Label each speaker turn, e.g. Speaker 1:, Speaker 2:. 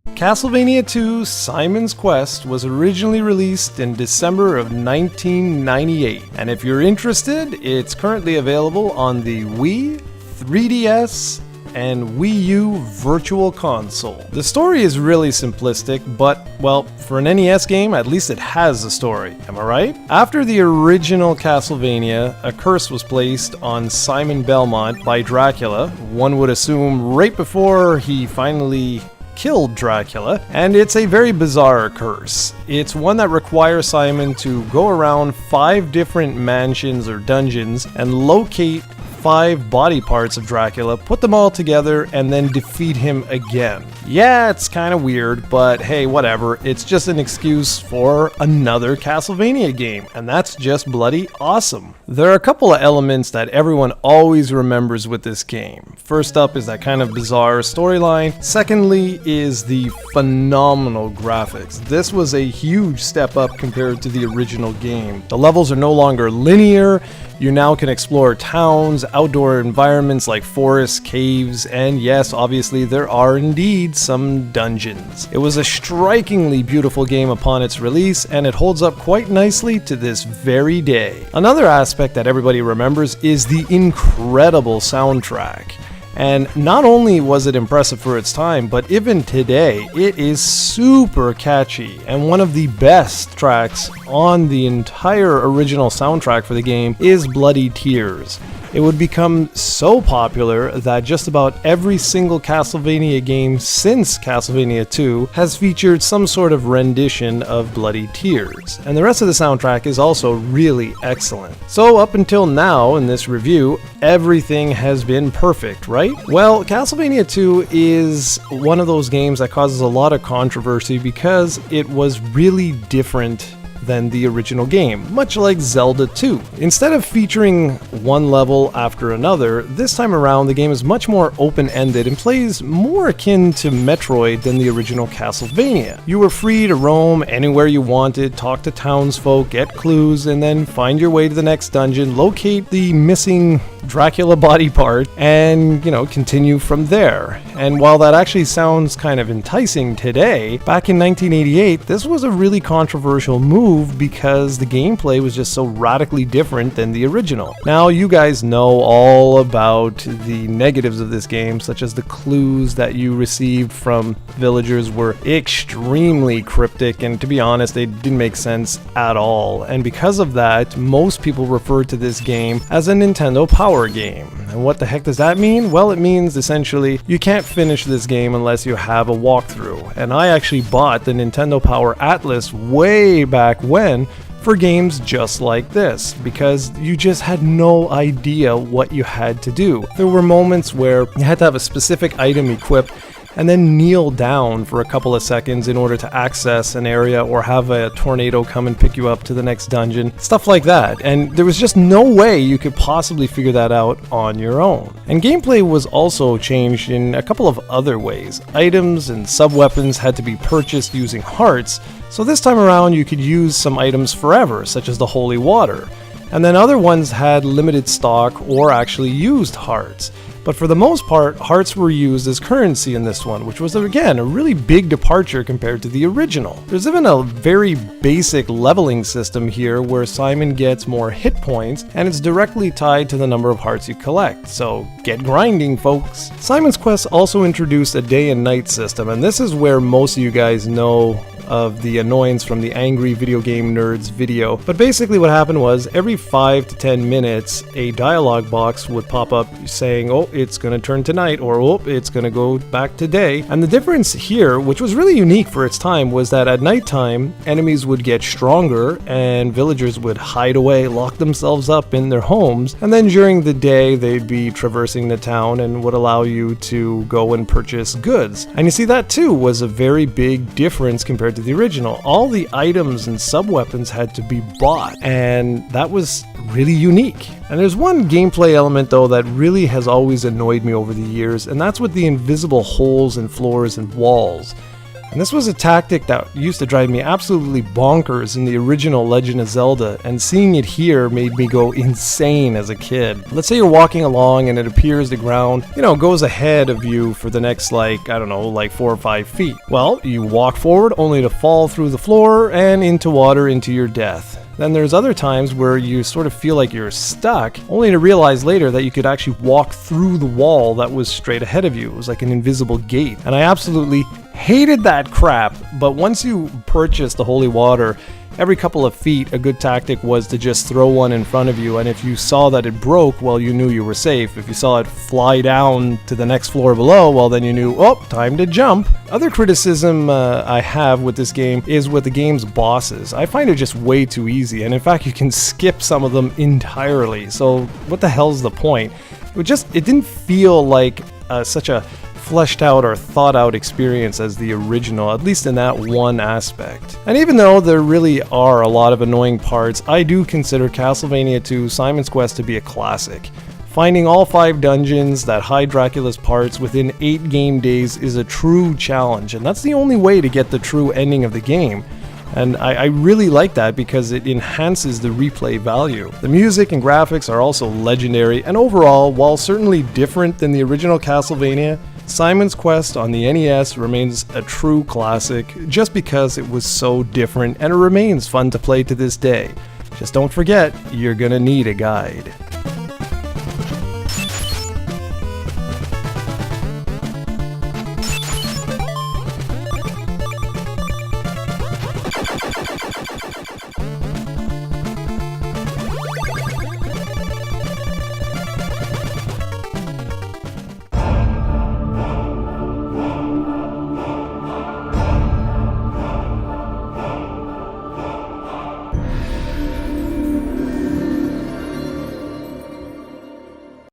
Speaker 1: Castlevania II: Simon's Quest was originally released in December of 1998, and if you're interested, it's currently available on the Wii, 3DS, and Wii U Virtual Console. The story is really simplistic, but, well, for an NES game, at least it has a story, am I right? After the original Castlevania, a curse was placed on Simon Belmont by Dracula, one would assume right before he finally killed Dracula, and it's a very bizarre curse. It's one that requires Simon to go around 5 different mansions or dungeons and locate 5 body parts of Dracula, put them all together, and then defeat him again. Yeah, it's kind of weird, but hey, whatever. It's just an excuse for another Castlevania game, and that's just bloody awesome. There are a couple of elements that everyone always remembers with this game. First up is that kind of bizarre storyline. Secondly is the phenomenal graphics. This was a huge step up compared to the original game. The levels are no longer linear. You now can explore towns, outdoor environments like forests, caves, and yes, obviously there are indeed some dungeons. It was a strikingly beautiful game upon its release, and it holds up quite nicely to this very day. Another aspect that everybody remembers is the incredible soundtrack. And not only was it impressive for its time, but even today, it is super catchy and one of the best tracks on the entire original soundtrack for the game is Bloody Tears. It would become so popular that just about every single Castlevania game since Castlevania 2 has featured some sort of rendition of Bloody Tears, and the rest of the soundtrack is also really excellent. So up until now in this review, everything has been perfect, right? Well, Castlevania 2 is one of those games that causes a lot of controversy because it was really different than the original game, much like Zelda 2. Instead of featuring one level after another, this time around the game is much more open-ended and plays more akin to Metroid than the original Castlevania. You were free to roam anywhere you wanted, talk to townsfolk, get clues, and then find your way to the next dungeon, locate the missing Dracula body part, and, continue from there. And while that actually sounds kind of enticing today, back in 1988, this was a really controversial move because the gameplay was just so radically different than the original. Now, you guys know all about the negatives of this game, such as the clues that you received from villagers were extremely cryptic, and to be honest, they didn't make sense at all. And because of that, most people refer to this game as a Nintendo Power game. And what the heck does that mean? Well, it means essentially you can't finish this game unless you have a walkthrough. And I actually bought the Nintendo Power Atlas way back when for games just like this, because you just had no idea what you had to do. There were moments where you had to have a specific item equipped and then kneel down for a couple of seconds in order to access an area or have a tornado come and pick you up to the next dungeon, stuff like that. And there was just no way you could possibly figure that out on your own. And gameplay was also changed in a couple of other ways. Items and sub-weapons had to be purchased using hearts, so this time around you could use some items forever, such as the holy water. And then other ones had limited stock or actually used hearts. But for the most part, hearts were used as currency in this one, which was, again, a really big departure compared to the original. There's even a very basic leveling system here where Simon gets more hit points, and it's directly tied to the number of hearts you collect, so get grinding, folks. Simon's Quest also introduced a day and night system, and this is where most of you guys know of the annoyance from the Angry Video Game Nerds video. But basically what happened was every 5 to 10 minutes a dialogue box would pop up saying, oh, it's gonna turn to night, or oh, it's gonna go back to day. And the difference here, which was really unique for its time, was that at nighttime enemies would get stronger and villagers would hide away, lock themselves up in their homes, and then during the day they'd be traversing the town and would allow you to go and purchase goods. And you see, that too was a very big difference compared to the original. All the items and sub-weapons had to be bought, and that was really unique. And there's one gameplay element though that really has always annoyed me over the years, and that's with the invisible holes in floors and walls. And this was a tactic that used to drive me absolutely bonkers in the original Legend of Zelda, and seeing it here made me go insane as a kid. Let's say you're walking along and it appears the ground, goes ahead of you for the next 4 or 5 feet. Well, you walk forward only to fall through the floor and into water into your death. Then there's other times where you sort of feel like you're stuck, only to realize later that you could actually walk through the wall that was straight ahead of you. It was like an invisible gate. And I absolutely hated that crap, but once you purchase the holy water, every couple of feet, a good tactic was to just throw one in front of you, and if you saw that it broke, well, you knew you were safe. If you saw it fly down to the next floor below, well, then you knew, oh, time to jump. Other criticism I have with this game is with the game's bosses. I find it just way too easy, and in fact, you can skip some of them entirely, so what the hell's the point? It didn't feel like such a fleshed out or thought out experience as the original, at least in that one aspect. And even though there really are a lot of annoying parts, I do consider Castlevania 2 Simon's Quest to be a classic. Finding all 5 dungeons that hide Dracula's parts within 8 game days is a true challenge, and that's the only way to get the true ending of the game. And I really like that because it enhances the replay value. The music and graphics are also legendary, and overall, while certainly different than the original Castlevania, Simon's Quest on the NES remains a true classic just because it was so different, and it remains fun to play to this day. Just don't forget, you're gonna need a guide.